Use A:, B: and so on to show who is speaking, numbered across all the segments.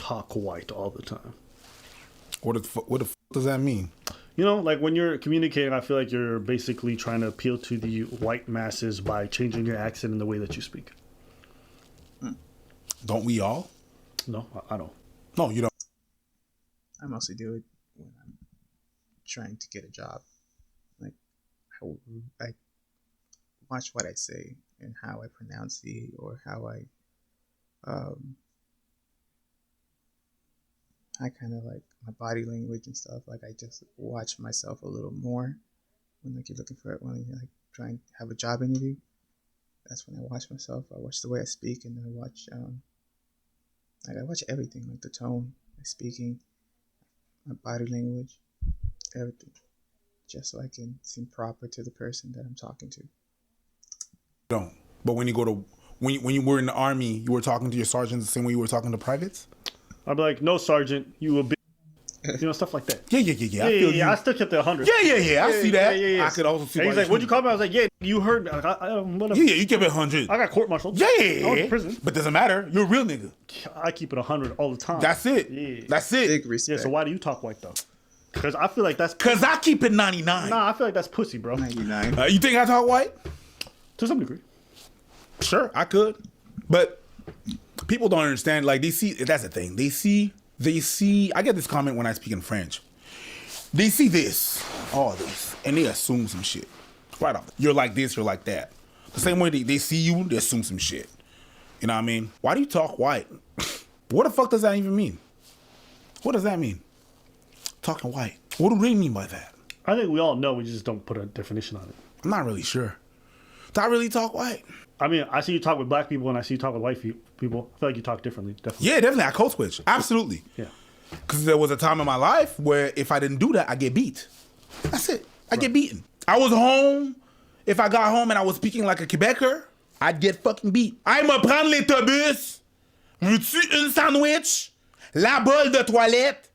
A: talk white all the time.
B: What the fuck does that mean?
A: You know, like when you're communicating, I feel like you're basically trying to appeal to the white masses by changing your accent and the way that you speak.
B: Don't we all?
A: No, I don't.
B: No, you don't.
C: I mostly do it when I'm trying to get a job. Like, I watch what I say and how I pronounce the or how I kind of like my body language and stuff. Like, I just watch myself a little more when like you're looking for it, when you're like trying to have a job interview. That's when I watch myself. I watch the way I speak, and then I watch I watch everything, like the tone, my speaking, my body language, everything, just so I can seem proper to the person that I'm talking to.
B: Don't. But when you go to when you were in the army, you were talking to your sergeants the same way you were talking to privates?
A: I'd be like, no, Sergeant, you a bitch. You know, stuff like that.
B: Yeah.
A: Yeah. I still kept it 100.
B: Yeah. I see that.
A: Yeah.
B: I could also see.
A: And he's like, what'd you call me? I was like, yeah, you heard me. Whatever.
B: Yeah, you kept it 100.
A: I got court-martialed.
B: Yeah.
A: I was in prison.
B: But doesn't matter. You're a real nigga.
A: I keep it 100 all the time.
B: That's it.
A: Yeah.
B: That's it.
C: Big respect.
A: Yeah, so why do you talk white, though? Because I feel like that's...
B: Because I keep it 99.
A: Nah, I feel like that's pussy, bro.
C: 99.
B: You think I talk white?
A: To some degree.
B: Sure, I could. But people don't understand. Like, they see... That's the thing. They see... I get this comment when I speak in French. They see this, all this, and they assume some shit. Right off. You're like this, you're like that. The same way they see you, they assume some shit. You know what I mean? Why do you talk white? What the fuck does that even mean? What does that mean? Talking white. What do they mean by that?
A: I think we all know, we just don't put a definition on it.
B: I'm not really sure. Do I really talk white?
A: I mean, I see you talk with black people and I see you talk with white people. I feel like you talk differently, definitely.
B: Yeah, definitely. I code switch. Absolutely.
A: Yeah.
B: Because there was a time in my life where if I didn't do that, I get beat. That's it. I get beaten. I was home. If I got home and I was speaking like a Quebecer, I'd get fucking beat. I'm a prendre l'autobus. Veux-tu une sandwich? La bolle de toilette?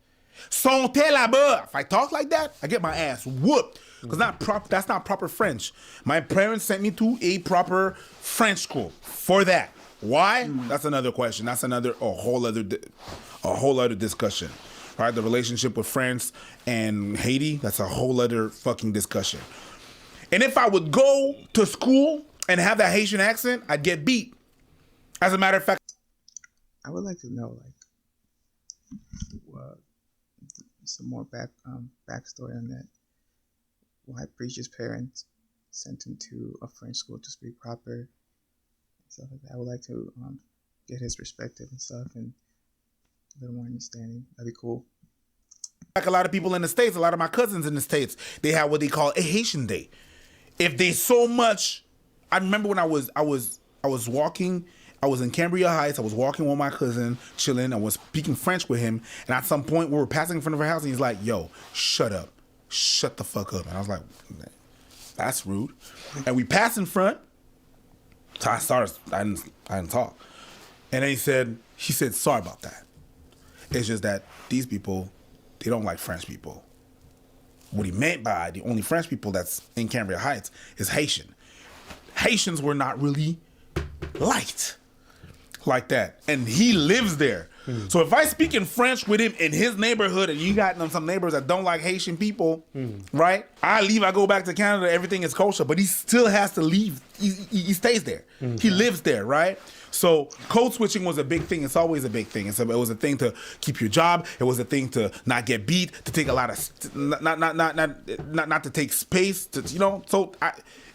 B: Sont-elles là-bas? If I talk like that, I get my ass whooped. Because that's not proper French. My parents sent me to a proper French school for that. Why? That's another question. That's a whole other discussion. Right? The relationship with France and Haiti, that's a whole other fucking discussion. And if I would go to school and have that Haitian accent, I'd get beat. As a matter of fact,
C: I would like to know, some more backstory on that. Why Preacher's parents sent him to a French school to speak proper, stuff like that. I would like to get his perspective and stuff and a little more understanding. That'd be cool.
B: like a lot of people in the States, a lot of my cousins in the States, they have what they call a Haitian Day. If they so much, I remember when I was walking. I was in Cambria Heights. I was walking with my cousin, chilling. I was speaking French with him. And at some point, we were passing in front of her house, and he's like, yo, shut up. Shut the fuck up. And I was like, that's rude. And we passed in front. So I didn't talk. And then he said, sorry about that. It's just that these people, they don't like French people. What he meant by the only French people that's in Cambria Heights is Haitian. Haitians were not really liked like that. And he lives there. So if I speak in French with him in his neighborhood and you got some neighbors that don't like Haitian people, right? I leave, I go back to Canada, everything is kosher, but he still has to leave. He stays there. He lives there, right? So code switching was a big thing. It's always a big thing. It was a thing to keep your job. It was a thing to not get beat, to take a lot of, not to take space, to, you know? So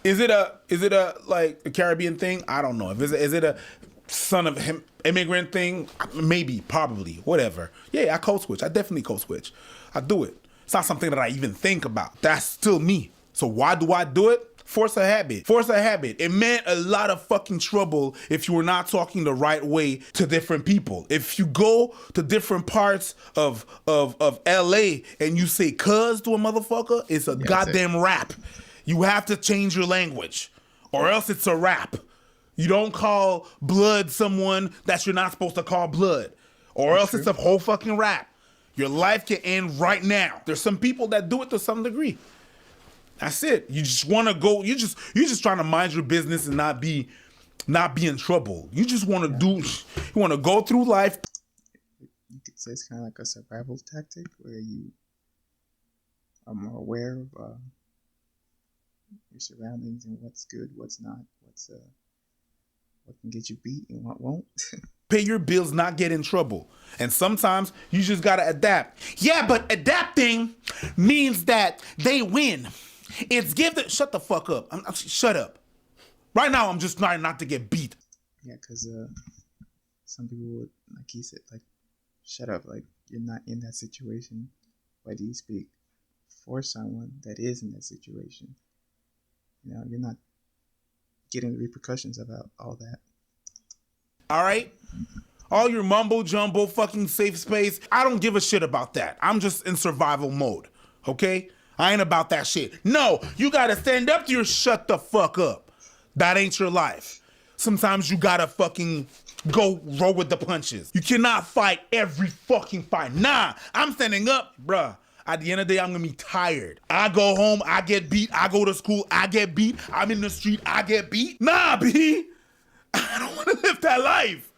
B: is it a like a Caribbean thing? I don't know. Is it a son of him immigrant thing? Maybe, probably, whatever. Yeah, I code switch. I definitely code switch. I do it. It's not something that I even think about. That's still me. So why do I do it? Force a habit. Force a habit. It meant a lot of fucking trouble if you were not talking the right way to different people. If you go to different parts of LA and you say cuz to a motherfucker, it's a goddamn rap. You have to change your language or else it's a rap. You don't call blood someone that you're not supposed to call blood, or else it's a whole fucking rap. Your life can end right now. There's some people that do it to some degree. That's it. You just want to go. You're just trying to mind your business and not be in trouble. You just want to you want to go through life.
C: You could say it's kind of like a survival tactic where you are more aware of your surroundings and what's good, what's not, what can get you beat and what won't.
B: Pay your bills, not get in trouble. And sometimes you just gotta adapt. Yeah, but adapting means that they win. It's give the shut the fuck up. Shut up. Right now, I'm just trying not to get beat.
C: Yeah, because some people would, like he said, like, shut up, like, you're not in that situation. Why do you speak for someone that is in that situation? You know, you're not getting the repercussions about all that.
B: All right? All your mumbo jumbo fucking safe space, I don't give a shit about that. I'm just in survival mode, okay? I ain't about that shit. No, you gotta stand up to your shut the fuck up. That ain't your life. Sometimes you gotta fucking go roll with the punches. You cannot fight every fucking fight. Nah, I'm standing up, bruh. At the end of the day, I'm gonna be tired. I go home, I get beat. I go to school, I get beat. I'm in the street, I get beat. Nah, B. I don't wanna live that life.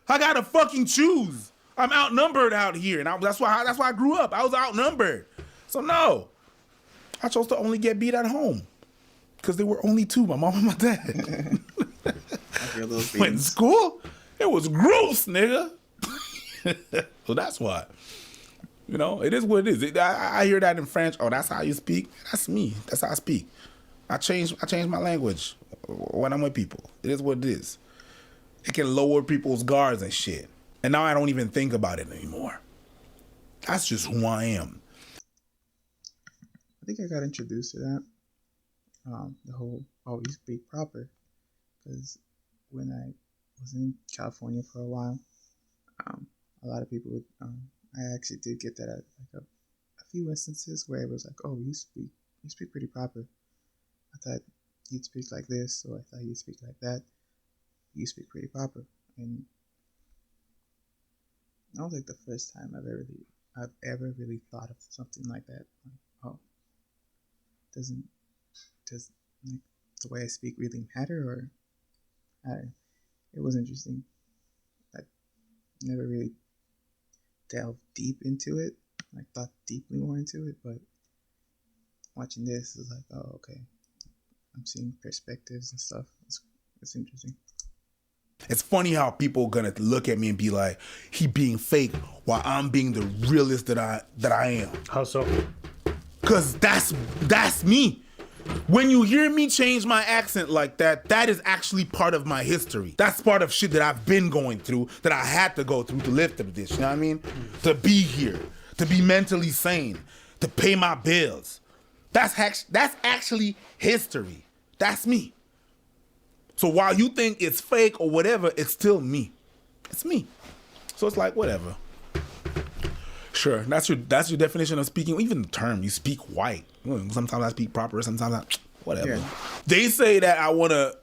B: I gotta fucking choose. I'm outnumbered out here, and that's why I grew up. I was outnumbered. So no, I chose to only get beat at home because there were only two, my mom and my dad. Went to school, it was gross, nigga. So that's why. You know, it is what it is. I hear that in French. Oh, that's how you speak. That's me. That's how I speak. I change my language when I'm with people. It is what it is. It can lower people's guards and shit. And now I don't even think about it anymore. That's just who I am.
C: I think I got introduced to that. The whole always speak proper. Because when I was in California for a while, a lot of people would, I actually did get that at like a few instances where it was like, oh, you speak pretty proper. I thought you'd speak like this, or I thought you'd speak like that. You speak pretty proper. And that was like the first time I've ever really thought of something like that. Like, oh, does like the way I speak really matter? Or it was interesting. I never really delved deep into it, like thought deeply more into it, but watching this is like, oh, okay, I'm seeing perspectives and stuff. It's interesting.
B: It's funny how people are gonna look at me and be like, he being fake while I'm being the realist that I am.
A: How so?
B: Cause that's me. When you hear me change my accent like that, that is actually part of my history. That's part of shit that I've been going through, that I had to go through to live through this, you know what I mean? To be here, to be mentally sane, to pay my bills. That's actually history. That's me. So while you think it's fake or whatever, it's still me. It's me. So it's like, whatever. Sure, that's your definition of speaking. Even the term, you speak white. Sometimes I speak proper, sometimes whatever. Yeah. They say that I wanna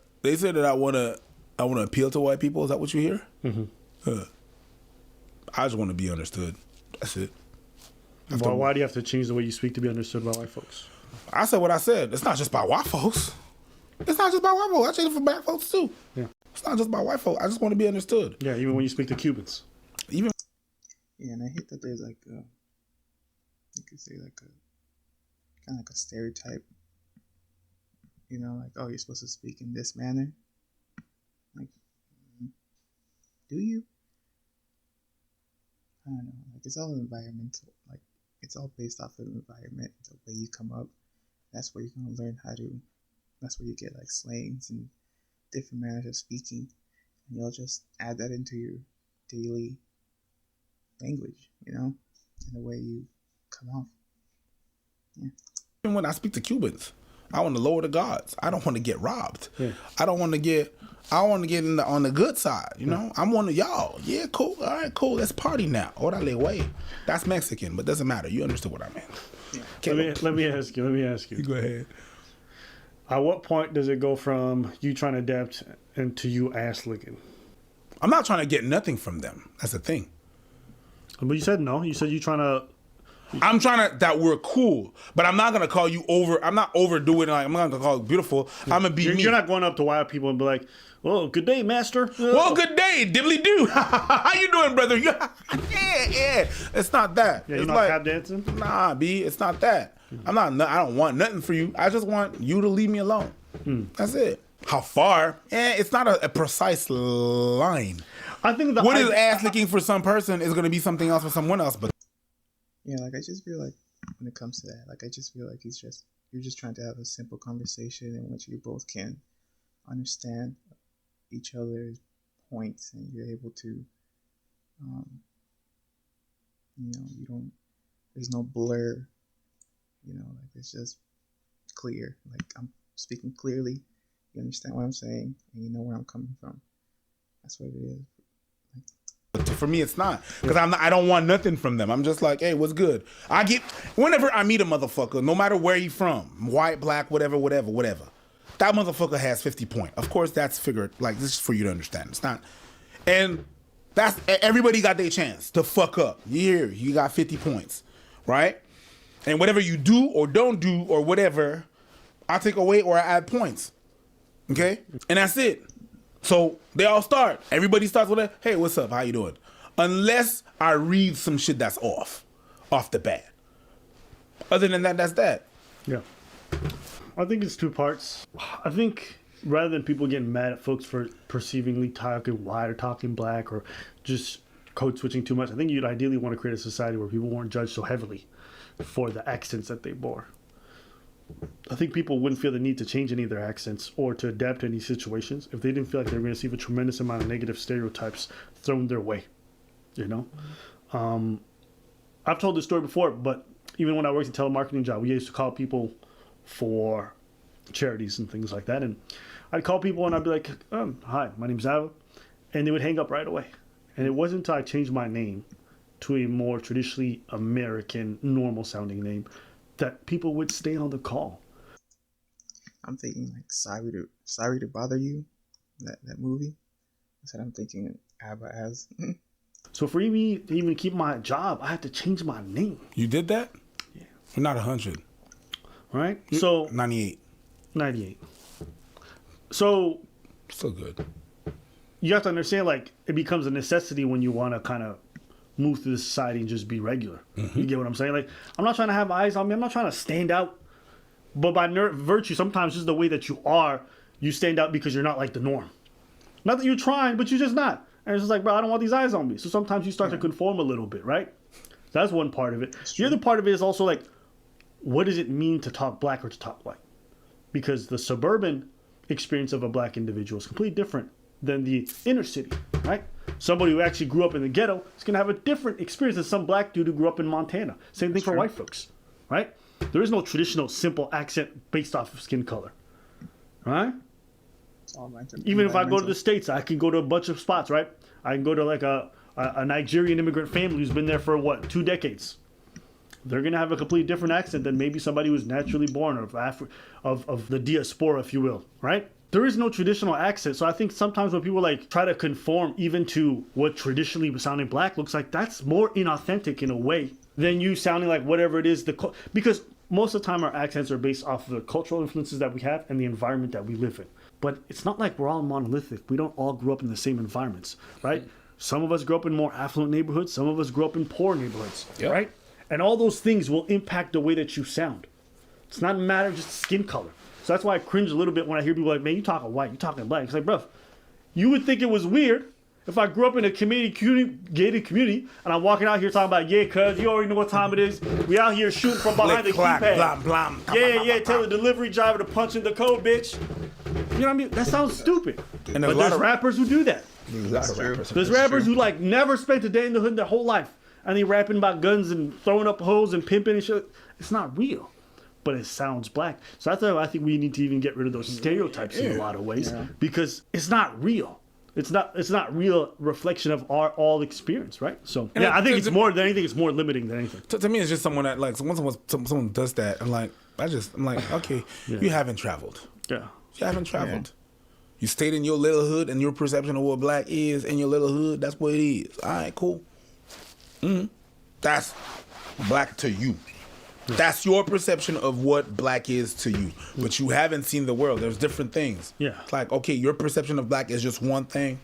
B: appeal to white people. Is that what you hear? Mm-hmm. I just want to be understood. That's it.
A: Why do you have to change the way you speak to be understood by white folks?
B: I said what I said. It's not just by white folks. It's not just by white folks. I change it for black folks too. Yeah. It's not just by white folks. I just want to be understood.
A: Yeah, even when you speak to Cubans.
B: Even.
C: Yeah, and I hate that there's like you could say like a kind of like a stereotype. You know, like, oh, you're supposed to speak in this manner. Like, do you? I don't know. Like, it's all environmental. Like, it's all based off of the environment, the way you come up. That's where you're gonna learn how to. That's where you get like slangs and different manners of speaking, and you'll just add that into your daily language, you know, in the way you come off. Yeah.
B: Even when I speak to Cubans, I want to lower the guards. I don't want to get robbed. Yeah. I want to get on the good side, you know? I'm one of y'all. Yeah, cool. All right, cool. Let's party now. Orale way. That's Mexican, but doesn't matter. You understood what I meant.
A: Yeah. Let me ask you.
B: You go ahead.
A: At what point does it go from you trying to adapt into you ass licking?
B: I'm not trying to get nothing from them. That's the thing.
A: But you said no. You said you're trying to.
B: I'm trying to that we're cool, but I'm not gonna call you over. I'm not overdoing it. Like, I'm not gonna call it beautiful. I'm gonna be me.
A: You're not going up to white people and be like, "Well, good day, master."
B: Well, good day, dibbly do. How you doing, brother? Yeah, yeah. It's not that.
A: Yeah, you're
B: it's
A: not
B: like,
A: tap dancing?
B: nah, B, it's not that. I don't want nothing for you. I just want you to leave me alone. That's it. How far? It's not a precise line.
A: I think the
B: What is ass licking for some person is going to be something else for someone else. But
C: Yeah, like I just feel like when it comes to that, like I just feel like you're just trying to have a simple conversation in which you both can understand each other's points and you're able to, there's no blur, like it's just clear. Like I'm speaking clearly, you understand what I'm saying, and you know where I'm coming from. That's what it is.
B: for me, it's not. Because I don't want nothing from them. I'm just like, hey, what's good? Whenever I meet a motherfucker, no matter where he from, white, black, whatever, that motherfucker has 50 points. Of course, that's figured, like, this is for you to understand. It's not. And that's, everybody got their chance to fuck up. You got 50 points, right? And whatever you do or don't do or whatever, I take away or I add points. Okay? And that's it. So they all start. Everybody starts with a, hey, what's up? How you doing? Unless I read some shit that's off the bat. Other than that, that's that.
A: Yeah. I think it's two parts. I think rather than people getting mad at folks for perceivingly talking white or talking black or just code switching too much, I think you'd ideally want to create a society where people weren't judged so heavily for the accents that they bore. I think people wouldn't feel the need to change any of their accents or to adapt to any situations if they didn't feel like they were going to receive a tremendous amount of negative stereotypes thrown their way. I've told this story before, but even when I worked a telemarketing job, we used to call people for charities and things like that. And I'd call people and I'd be like, hi, my name's Ava. And they would hang up right away. And it wasn't until I changed my name to a more traditionally American, normal sounding name that people would stay on the call.
C: I'm thinking like Sorry to Bother You, that movie. That's what I'm thinking ABBA as.
A: So for me to even keep my job, I had to change my name.
B: You did that?
A: Yeah.
B: You're not 100.
A: Right? So
B: 98.
A: 98. So
B: Still good.
A: you have to understand, like, it becomes a necessity when you want to kind of move through the society and just be regular. You get what I'm saying? Like, I'm not trying to have eyes on me. I'm not trying to stand out. But by virtue, sometimes just the way that you are, you stand out because you're not like the norm. Not that you're trying, but you're just not. And it's just like, bro, I don't want these eyes on me. So sometimes you start to conform a little bit, right? That's one part of it. The other part of it is also like, what does it mean to talk black or to talk white? Because the suburban experience of a black individual is completely different than the inner city, right? Somebody who actually grew up in the ghetto is going to have a different experience than some black dude who grew up in Montana. Same thing for white folks, right? There is no traditional simple accent based off of skin color, right? Even if I go to the States, I can go to a bunch of spots, right? I can go to like a Nigerian immigrant family who's been there for 2 decades. They're going to have a completely different accent than maybe somebody who's naturally born of the diaspora, if you will, right? There is no traditional accent. So I think sometimes when people like try to conform even to what traditionally sounding black looks like, that's more inauthentic in a way than you sounding like whatever it is. Because most of the time our accents are based off of the cultural influences that we have and the environment that we live in. But it's not like we're all monolithic. We don't all grow up in the same environments, right? Some of us grew up in more affluent neighborhoods. Some of us grew up in poor neighborhoods, right? And all those things will impact the way that you sound. It's not a matter of just skin color. So that's why I cringe a little bit when I hear people like, man, you talking white, you talking black. It's like, bro, you would think it was weird if I grew up in a gated community and I'm walking out here talking about, yeah, cuz, you already know what time it is. We out here shooting from behind the keypad. Yeah, tell the delivery driver to punch in the code, bitch. You know what I mean? That sounds stupid.
B: And
A: but there's rappers who do that.
B: There's
A: rappers who like never spent a day in the hood their whole life. And they rapping about guns and throwing up hoes and pimping and shit. It's not real. But it sounds black. So that's why I think we need to even get rid of those stereotypes in a lot of ways. Because it's not real. It's not real reflection of our all experience, right? So and I think it's more than anything, it's more limiting than anything.
B: To me, it's just someone that like once someone does that, I'm like, okay, you haven't traveled.
A: Yeah.
B: You haven't traveled. You stayed in your little hood and your perception of what black is in your little hood, that's what it is. All right, cool. That's black to you. That's your perception of what black is to you. But you haven't seen the world. There's different things.
A: Yeah.
B: It's like, okay, your perception of black is just one thing.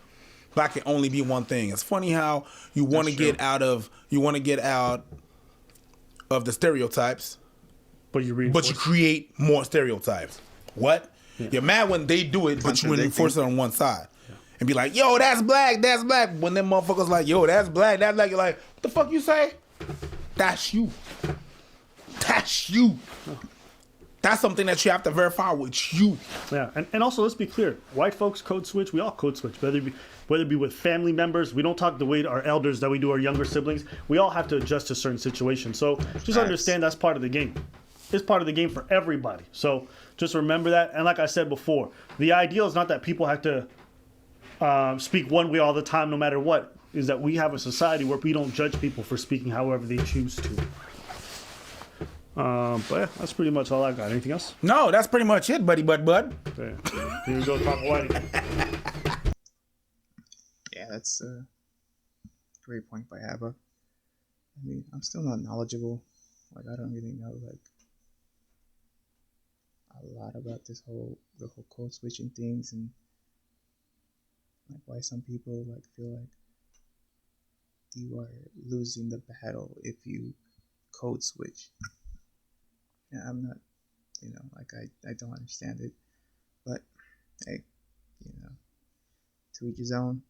B: black can only be one thing. It's funny how you want to get out of the stereotypes,
A: But you
B: create more stereotypes. What?
A: Yeah.
B: You're mad when they do it, but you enforce it on one side. And be like, yo, that's black, that's black. When them motherfuckers like, yo, that's black, that's black, you're like, what the fuck you say? That's you. That's you. That's something that you have to verify with you.
A: Yeah, and also let's be clear: white folks code switch. We all code switch, whether it be with family members. We don't talk the way our elders that we do our younger siblings. We all have to adjust to certain situations. So just understand that's part of the game. It's part of the game for everybody. So just remember that. And like I said before, the ideal is not that people have to speak one way all the time, no matter what. Is that we have a society where we don't judge people for speaking however they choose to. But yeah, that's pretty much all I got. Anything else?
B: No, that's pretty much it, buddy, bud.
A: Okay. Here we go, talk white.
C: Yeah, that's a great point by Abba. I mean, I'm still not knowledgeable. Like, I don't really know, like, a lot about the whole code switching things, and like why some people like feel like you are losing the battle if you code switch. Yeah, I'm not, like I don't understand it, but hey, to each his own.